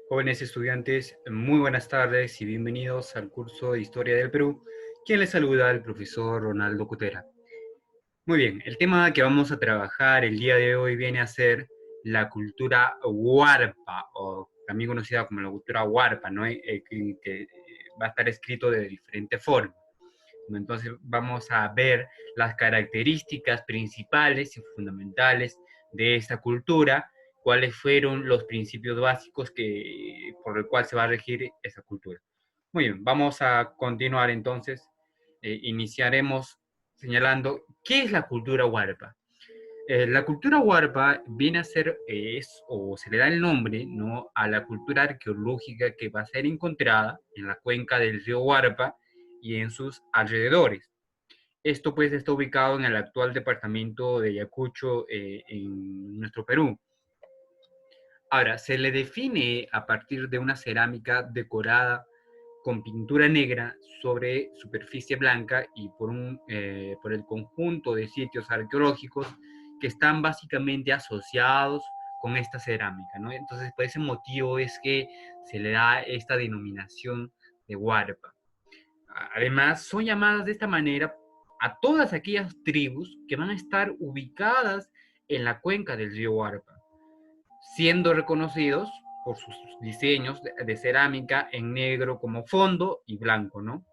Jóvenes estudiantes, muy buenas tardes y bienvenidos al curso de Historia del Perú. Quien les saluda, el profesor Ronaldo Cutera. Muy bien, el tema que vamos a trabajar el día de hoy viene a ser la cultura huarpa, o también conocida como la cultura huarpa, ¿no? Que va a estar escrito de diferente forma. Entonces vamos a ver las características principales y fundamentales de esta cultura, cuáles fueron los principios básicos por el cual se va a regir esa cultura. Muy bien, vamos a continuar entonces. Iniciaremos señalando qué es la cultura huarpa. La cultura huarpa viene a ser, o se le da el nombre, ¿no?, a la cultura arqueológica que va a ser encontrada en la cuenca del río Huarpa y en sus alrededores. Esto pues está ubicado en el actual departamento de Ayacucho, en nuestro Perú. Ahora, se le define a partir de una cerámica decorada con pintura negra sobre superficie blanca y por el conjunto de sitios arqueológicos que están básicamente asociados con esta cerámica, ¿no? Entonces, por ese motivo es que se le da esta denominación de huarpa. Además, son llamadas de esta manera a todas aquellas tribus que van a estar ubicadas en la cuenca del río Huarpa, siendo reconocidos por sus diseños de cerámica en negro como fondo y blanco, ¿no?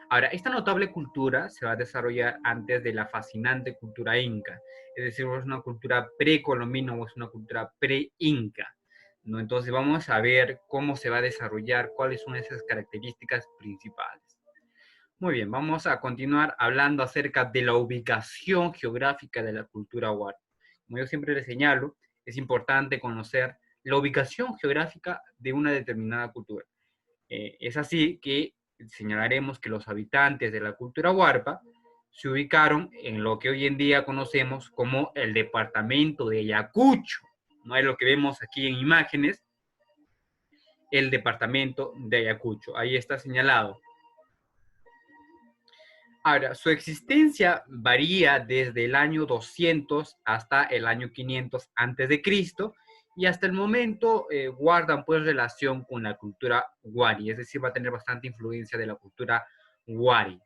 Ahora, esta notable cultura se va a desarrollar antes de la fascinante cultura inca, es decir, es una cultura precolombina o es una cultura pre-inca, ¿no? Entonces vamos a ver cómo se va a desarrollar, cuáles son esas características principales. Muy bien, vamos a continuar hablando acerca de la ubicación geográfica de la cultura huarpa. Como yo siempre les señalo, es importante conocer la ubicación geográfica de una determinada cultura. Es así que señalaremos que los habitantes de la cultura huarpa se ubicaron en lo que hoy en día conocemos como el departamento de Ayacucho. No es lo que vemos aquí en imágenes, el departamento de Ayacucho. Ahí está señalado. Ahora, su existencia varía desde el año 200 hasta el año 500 antes de Cristo y hasta el momento guardan pues relación con la cultura Wari, es decir, va a tener bastante influencia de la cultura Wari.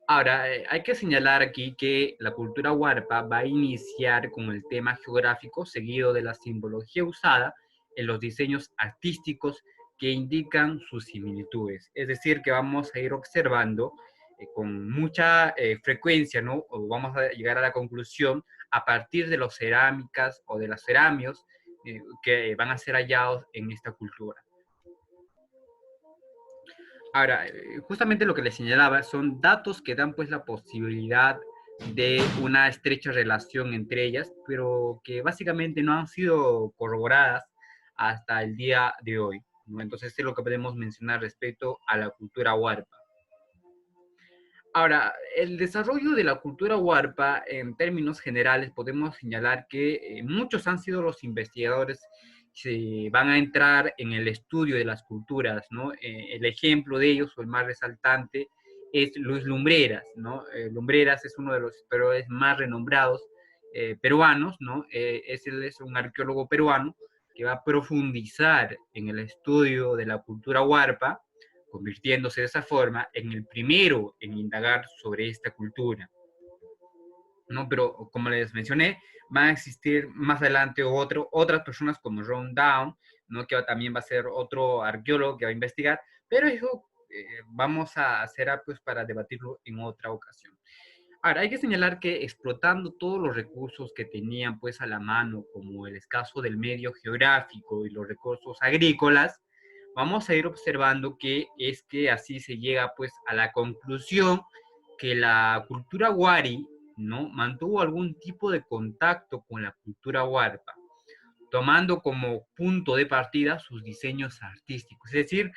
Ahora, hay que señalar aquí que la cultura huarpa va a iniciar con el tema geográfico seguido de la simbología usada en los diseños artísticos que indican sus similitudes. Es decir, que vamos a ir observando con mucha frecuencia, ¿no? O vamos a llegar a la conclusión a partir de las cerámicas o de los ceramios que van a ser hallados en esta cultura. Ahora, justamente lo que les señalaba son datos que dan pues la posibilidad de una estrecha relación entre ellas, pero que básicamente no han sido corroboradas hasta el día de hoy, ¿no? Entonces, esto es lo que podemos mencionar respecto a la cultura huarpa. Ahora, el desarrollo de la cultura huarpa, en términos generales, podemos señalar que muchos han sido los investigadores que van a entrar en el estudio de las culturas, ¿no? El ejemplo de ellos, o el más resaltante, es Luis Lumbreras, ¿no? Lumbreras es uno de los historiadores más renombrados peruanos, ¿no? Él es un arqueólogo peruano que va a profundizar en el estudio de la cultura huarpa, convirtiéndose de esa forma en el primero en indagar sobre esta cultura, ¿no? Pero como les mencioné, van a existir más adelante otras personas como Ron Down, ¿no?, que también va a ser otro arqueólogo que va a investigar, pero eso vamos a hacer pues para debatirlo en otra ocasión. Ahora, hay que señalar que explotando todos los recursos que tenían pues a la mano, como el escaso del medio geográfico y los recursos agrícolas, vamos a ir observando que así se llega pues a la conclusión que la cultura wari, ¿no?, mantuvo algún tipo de contacto con la cultura huarpa, tomando como punto de partida sus diseños artísticos. Es decir,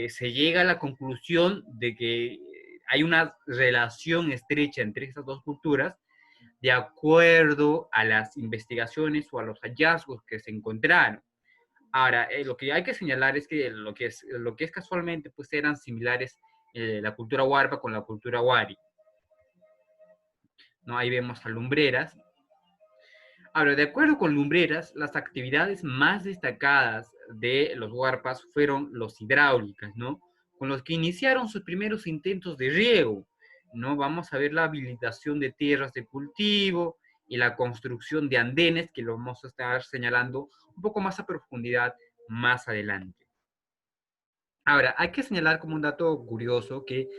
se llega a la conclusión de que hay una relación estrecha entre estas dos culturas de acuerdo a las investigaciones o a los hallazgos que se encontraron. Ahora, lo que hay que señalar es que lo que es casualmente, pues eran similares la cultura huarpa con la cultura wari, ¿no? Ahí vemos a Lumbreras. Ahora, de acuerdo con Lumbreras, las actividades más destacadas de los huarpas fueron los hidráulicas, ¿no? Con los que iniciaron sus primeros intentos de riego, ¿no? Vamos a ver la habilitación de tierras de cultivo y la construcción de andenes, que lo vamos a estar señalando un poco más a profundidad más adelante. Ahora, hay que señalar como un dato curioso que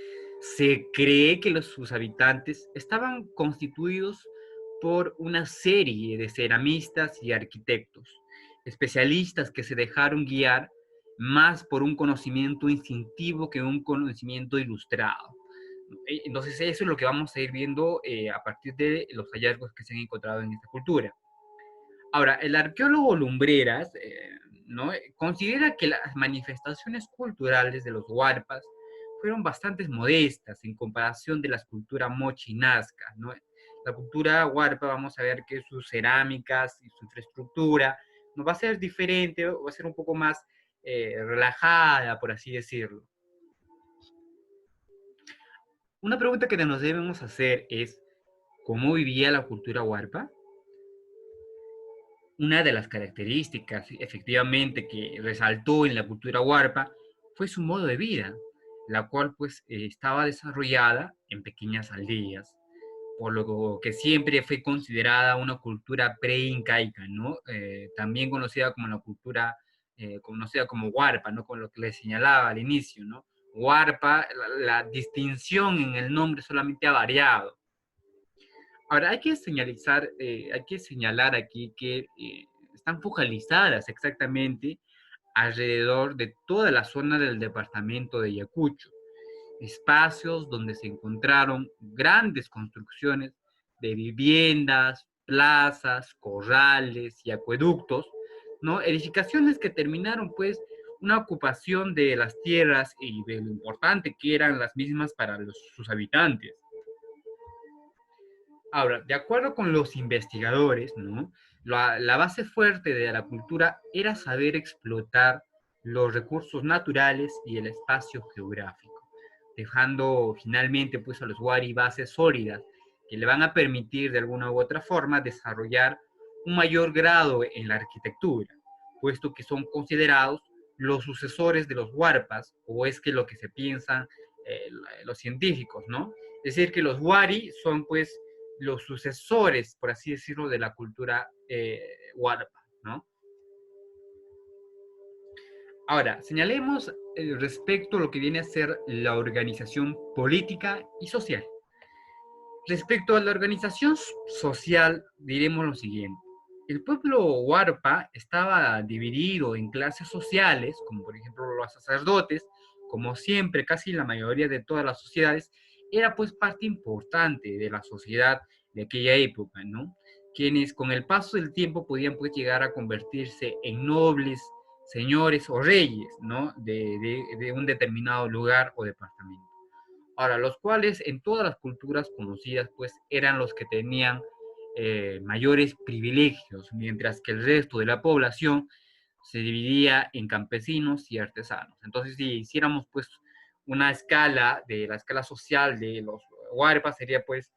se cree que sus habitantes estaban constituidos por una serie de ceramistas y arquitectos, especialistas que se dejaron guiar más por un conocimiento instintivo que un conocimiento ilustrado. Entonces, eso es lo que vamos a ir viendo a partir de los hallazgos que se han encontrado en esta cultura. Ahora, el arqueólogo Lumbreras, ¿no? Considera que las manifestaciones culturales de los huarpas fueron bastante modestas en comparación de la cultura mochi y nazca, ¿no? La cultura huarpa, vamos a ver que sus cerámicas y su infraestructura no va a ser diferente, va a ser un poco más relajada, por así decirlo. Una pregunta que nos debemos hacer es, ¿cómo vivía la cultura huarpa? Una de las características, efectivamente, que resaltó en la cultura huarpa fue su modo de vida, la cual pues estaba desarrollada en pequeñas aldeas, por lo que siempre fue considerada una cultura pre-incaica, ¿no? También conocida como la cultura, conocida como huarpa, ¿no? Con lo que les señalaba al inicio, ¿no? Huarpa, la distinción en el nombre solamente ha variado. Ahora, hay que señalar aquí que están focalizadas exactamente alrededor de toda la zona del departamento de Ayacucho, espacios donde se encontraron grandes construcciones de viviendas, plazas, corrales y acueductos, ¿no? Edificaciones que terminaron pues una ocupación de las tierras y de lo importante que eran las mismas para sus habitantes. Ahora, de acuerdo con los investigadores, ¿no? La base fuerte de la cultura era saber explotar los recursos naturales y el espacio geográfico, dejando finalmente pues, a los Wari bases sólidas que le van a permitir de alguna u otra forma desarrollar un mayor grado en la arquitectura, puesto que son considerados los sucesores de los Huarpas, o es que lo que se piensan los científicos, ¿no? Es decir, que los Wari son pues los sucesores, por así decirlo, de la cultura huarpa, ¿no? Ahora, señalemos respecto a lo que viene a ser la organización política y social. Respecto a la organización social, diremos lo siguiente. El pueblo huarpa estaba dividido en clases sociales, como por ejemplo los sacerdotes, como siempre, casi la mayoría de todas las sociedades, era pues parte importante de la sociedad de aquella época, ¿no? Quienes con el paso del tiempo podían pues llegar a convertirse en nobles, señores o reyes, ¿no? De un determinado lugar o departamento. Ahora, los cuales en todas las culturas conocidas, pues eran los que tenían mayores privilegios, mientras que el resto de la población se dividía en campesinos y artesanos. Entonces, si hiciéramos pues una escala de la escala social de los huarpas, sería pues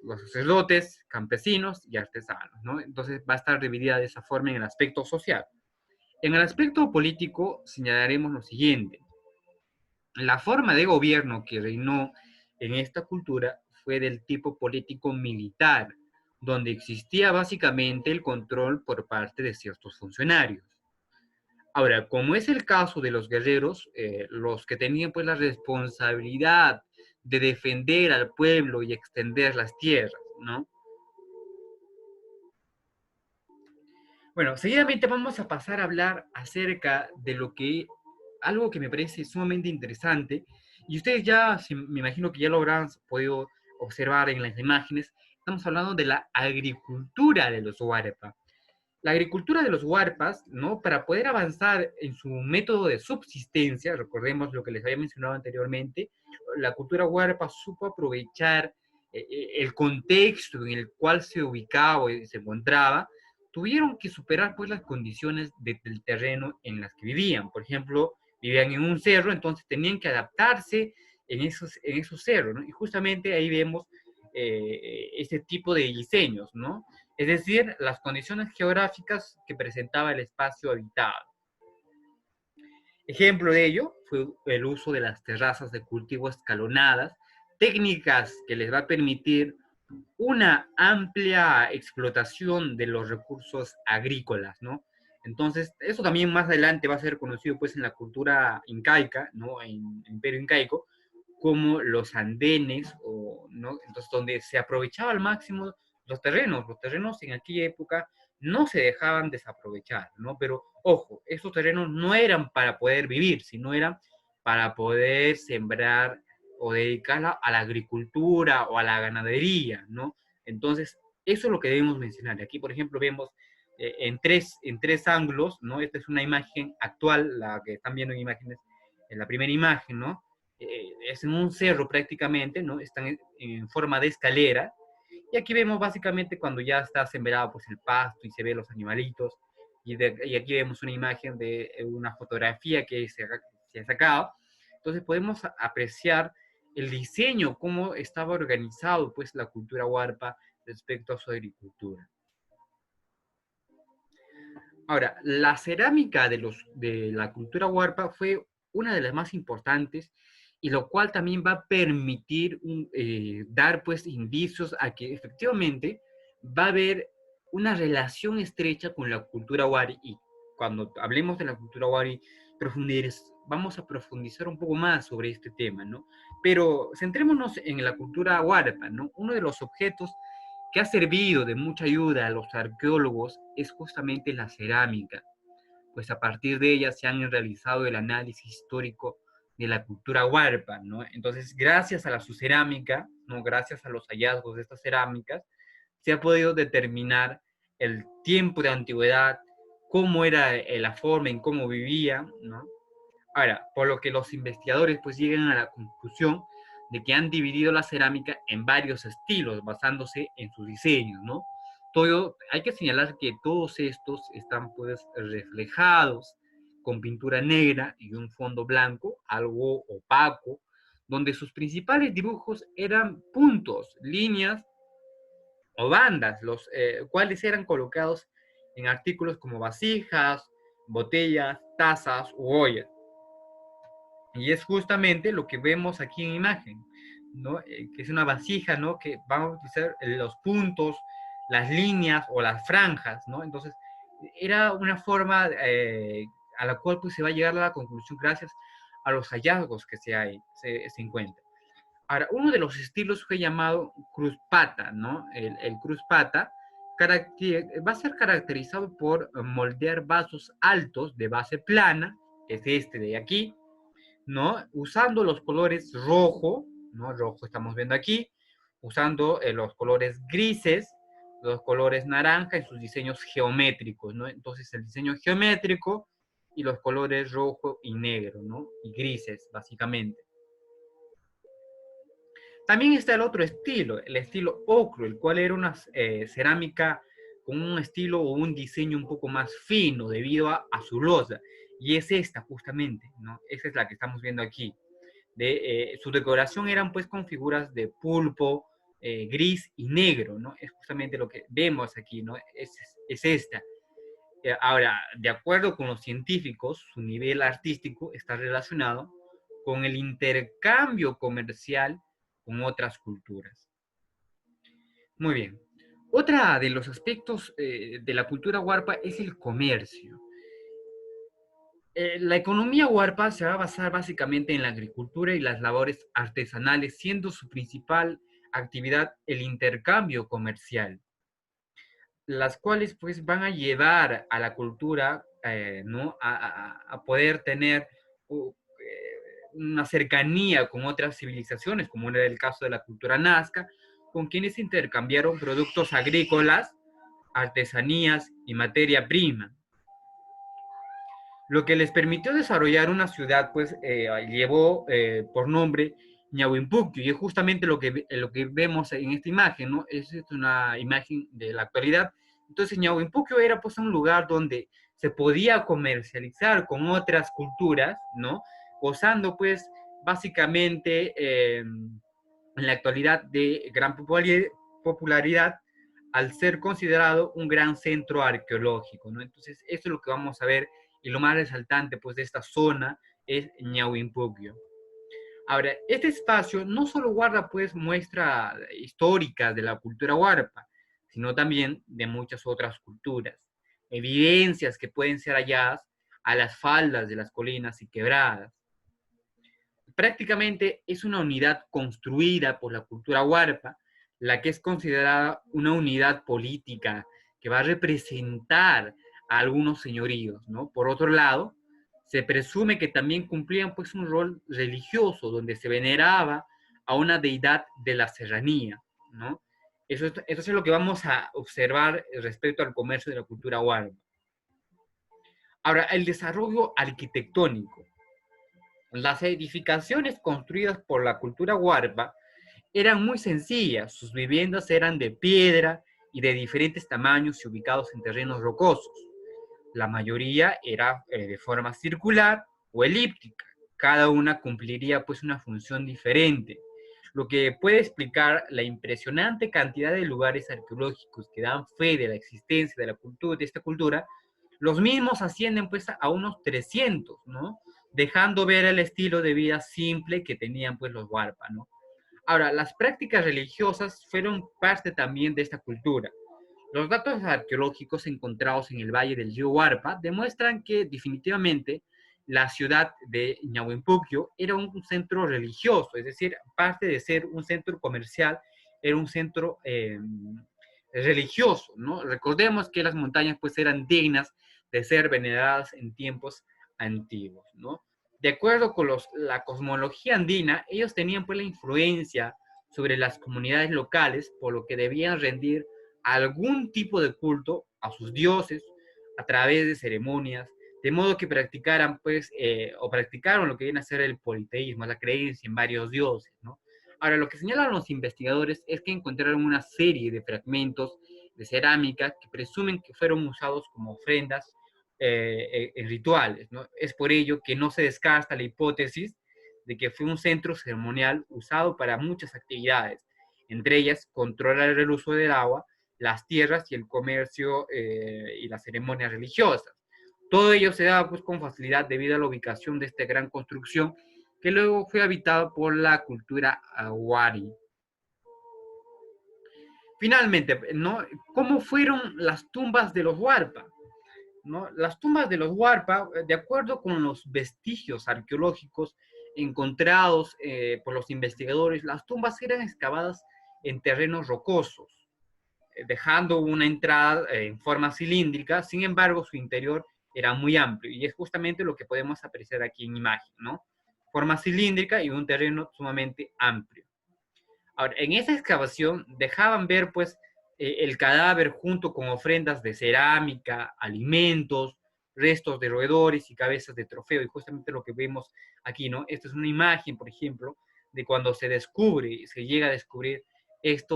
los sacerdotes, campesinos y artesanos, ¿no? Entonces va a estar dividida de esa forma en el aspecto social. En el aspecto político señalaremos lo siguiente. La forma de gobierno que reinó en esta cultura fue del tipo político militar, donde existía básicamente el control por parte de ciertos funcionarios. Ahora, como es el caso de los guerreros, los que tenían pues la responsabilidad de defender al pueblo y extender las tierras, ¿no? Bueno, seguidamente vamos a pasar a hablar acerca de algo que me parece sumamente interesante, y ustedes ya, me imagino que ya lo habrán podido observar en las imágenes, estamos hablando de la agricultura de los Huarpa. La agricultura de los Huarpas, ¿no? Para poder avanzar en su método de subsistencia, recordemos lo que les había mencionado anteriormente, la cultura Huarpa supo aprovechar el contexto en el cual se ubicaba y se encontraba, tuvieron que superar pues las condiciones del terreno en las que vivían. Por ejemplo, vivían en un cerro, entonces tenían que adaptarse en esos cerros, ¿no? Y justamente ahí vemos este tipo de diseños, ¿no? Es decir, las condiciones geográficas que presentaba el espacio habitado. Ejemplo de ello fue el uso de las terrazas de cultivo escalonadas, técnicas que les va a permitir una amplia explotación de los recursos agrícolas, ¿no? Entonces, eso también más adelante va a ser conocido pues en la cultura incaica, ¿no? En el Imperio Incaico, como los andenes, o, ¿no? Entonces, donde se aprovechaba al máximo los terrenos en aquella época no se dejaban desaprovechar, ¿no? Pero, ojo, esos terrenos no eran para poder vivir, sino eran para poder sembrar o dedicarla a la agricultura o a la ganadería, ¿no? Entonces, eso es lo que debemos mencionar. Aquí, por ejemplo, vemos en tres ángulos, ¿no? Esta es una imagen actual, la que están viendo en imágenes, en la primera imagen, ¿no? Es en un cerro prácticamente, ¿no? Están en forma de escalera, y aquí vemos básicamente cuando ya está sembrado pues el pasto y se ve los animalitos, y aquí vemos una imagen de una fotografía que se ha sacado. Entonces podemos apreciar el diseño, cómo estaba organizado pues la cultura huarpa respecto a su agricultura. Ahora, la cerámica de la cultura huarpa fue una de las más importantes, y lo cual también va a permitir dar pues indicios a que efectivamente va a haber una relación estrecha con la cultura wari, y cuando hablemos de la cultura wari vamos a profundizar un poco más sobre este tema, ¿no? Pero centrémonos en la cultura huarpa, ¿no? Uno de los objetos que ha servido de mucha ayuda a los arqueólogos es justamente la cerámica, pues a partir de ella se han realizado el análisis histórico de la cultura huarpa, ¿no? Entonces, gracias a su cerámica, ¿no? Gracias a los hallazgos de estas cerámicas, se ha podido determinar el tiempo de antigüedad, cómo era la forma en cómo vivía, ¿no? Ahora, por lo que los investigadores pues llegan a la conclusión de que han dividido la cerámica en varios estilos, basándose en sus diseños, ¿no? Todo, hay que señalar que todos estos están pues reflejados con pintura negra y un fondo blanco, algo opaco, donde sus principales dibujos eran puntos, líneas o bandas, los cuales eran colocados en artículos como vasijas, botellas, tazas u ollas. Y es justamente lo que vemos aquí en imagen, ¿no? Que es una vasija, ¿no? Que vamos a utilizar los puntos, las líneas o las franjas, ¿no? Entonces, era una forma a la cual pues, se va a llegar a la conclusión gracias a los hallazgos que se encuentran. Ahora, uno de los estilos fue llamado cruzpata, ¿no? El cruzpata va a ser caracterizado por moldear vasos altos de base plana, que es este de aquí, ¿no? Usando los colores rojo, ¿no? Rojo estamos viendo aquí, usando los colores grises, los colores naranja en sus diseños geométricos, ¿no? Entonces el diseño geométrico y los colores rojo y negro, ¿no? Y grises, básicamente. También está el otro estilo, el estilo ocro, el cual era una cerámica con un estilo o un diseño un poco más fino debido a su losa. Y es esta justamente, ¿no? Esa es la que estamos viendo aquí. Su decoración eran pues con figuras de pulpo, gris y negro, ¿no? Es justamente lo que vemos aquí, ¿no? Es esta. Ahora, de acuerdo con los científicos, su nivel artístico está relacionado con el intercambio comercial con otras culturas. Muy bien. Otra de los aspectos de la cultura huarpa es el comercio. La economía huarpa se va a basar básicamente en la agricultura y las labores artesanales, siendo su principal actividad el intercambio comercial, las cuales pues van a llevar a la cultura, ¿no? A poder tener una cercanía con otras civilizaciones, como era el caso de la cultura nazca, con quienes intercambiaron productos agrícolas, artesanías y materia prima, lo que les permitió desarrollar una ciudad, pues llevó por nombre Ñahuimpucto, y es justamente lo que vemos en esta imagen, ¿no? Es una imagen de la actualidad. Entonces Ñahuimpucto era pues un lugar donde se podía comercializar con otras culturas, ¿no? Gozando pues básicamente en la actualidad de gran popularidad al ser considerado un gran centro arqueológico, ¿no? Entonces, eso es lo que vamos a ver y lo más resaltante pues, de esta zona es Ñauhimpucyo. Ahora, este espacio no solo guarda pues muestras históricas de la cultura huarpa, sino también de muchas otras culturas, evidencias que pueden ser halladas a las faldas de las colinas y quebradas. Prácticamente es una unidad construida por la cultura huarpa, la que es considerada una unidad política que va a representar a algunos señoríos, ¿no? Por otro lado, se presume que también cumplían pues un rol religioso donde se veneraba a una deidad de la serranía, ¿no? Eso es lo que vamos a observar respecto al comercio de la cultura huarpa. Ahora, el desarrollo arquitectónico. Las edificaciones construidas por la cultura huarpa eran muy sencillas, sus viviendas eran de piedra y de diferentes tamaños y ubicados en terrenos rocosos. La mayoría era de forma circular o elíptica. Cada una cumpliría pues una función diferente, lo que puede explicar la impresionante cantidad de lugares arqueológicos que dan fe de la existencia de la cultura, de esta cultura. Los mismos ascienden pues a unos 300, ¿no? Dejando ver el estilo de vida simple que tenían pues los huarpa, ¿no? Ahora, las prácticas religiosas fueron parte también de esta cultura. Los datos arqueológicos encontrados en el valle del río Huarpa demuestran que definitivamente la ciudad de Ñauhimpucyo era un centro religioso, es decir, aparte de ser un centro comercial, era un centro religioso, ¿no? Recordemos que las montañas pues eran dignas de ser veneradas en tiempos antiguos, ¿no? De acuerdo con la cosmología andina, ellos tenían pues la influencia sobre las comunidades locales, por lo que debían rendir algún tipo de culto a sus dioses a través de ceremonias, de modo que practicaran pues, o practicaron lo que viene a ser el politeísmo, la creencia en varios dioses, ¿no? Ahora, lo que señalan los investigadores es que encontraron una serie de fragmentos de cerámica que presumen que fueron usados como ofrendas en rituales, ¿no? Es por ello que no se descarta la hipótesis de que fue un centro ceremonial usado para muchas actividades, entre ellas controlar el uso del agua, las tierras y el comercio y las ceremonias religiosas. Todo ello se daba pues con facilidad debido a la ubicación de esta gran construcción que luego fue habitada por la cultura Wari. Finalmente, ¿no? ¿Cómo fueron las tumbas de los Huarpa? ¿No? Las tumbas de los Huarpa, de acuerdo con los vestigios arqueológicos encontrados por los investigadores, las tumbas eran excavadas en terrenos rocosos, dejando una entrada en forma cilíndrica. Sin embargo, su interior era muy amplio y es justamente lo que podemos apreciar aquí en imagen, ¿no? Forma cilíndrica y un terreno sumamente amplio. Ahora, en esa excavación dejaban ver pues el cadáver junto con ofrendas de cerámica, alimentos, restos de roedores y cabezas de trofeo, y justamente lo que vemos aquí, ¿no? Esta es una imagen, por ejemplo, de cuando se descubre, se llega a descubrir esta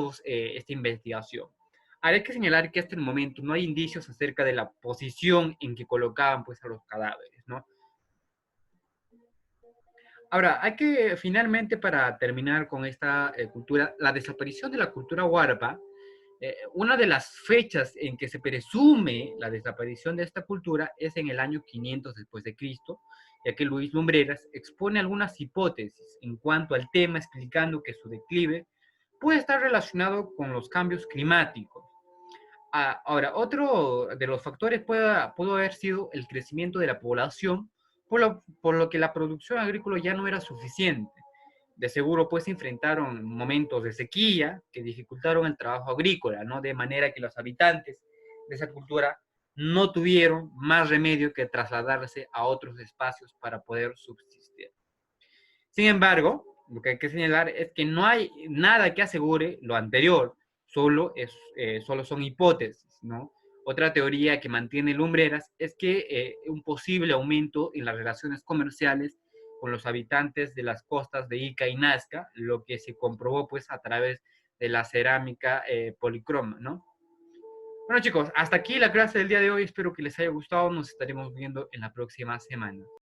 investigación. Ahora hay que señalar que hasta el momento no hay indicios acerca de la posición en que colocaban pues a los cadáveres, ¿no? Ahora, hay que finalmente, para terminar con esta cultura, la desaparición de la cultura huarpa, una de las fechas en que se presume la desaparición de esta cultura es en el año 500 después de Cristo, ya que Luis Lumbreras expone algunas hipótesis en cuanto al tema, explicando que su declive puede estar relacionado con los cambios climáticos. Ahora, otro de los factores pudo haber sido el crecimiento de la población, por lo que la producción agrícola ya no era suficiente. De seguro, pues, se enfrentaron momentos de sequía que dificultaron el trabajo agrícola, ¿no? De manera que los habitantes de esa cultura no tuvieron más remedio que trasladarse a otros espacios para poder subsistir. Sin embargo, lo que hay que señalar es que no hay nada que asegure lo anterior, solo son hipótesis, ¿no? Otra teoría que mantiene Lumbreras es que un posible aumento en las relaciones comerciales con los habitantes de las costas de Ica y Nazca, lo que se comprobó pues a través de la cerámica policroma, ¿no? Bueno chicos, hasta aquí la clase del día de hoy, espero que les haya gustado, nos estaremos viendo en la próxima semana.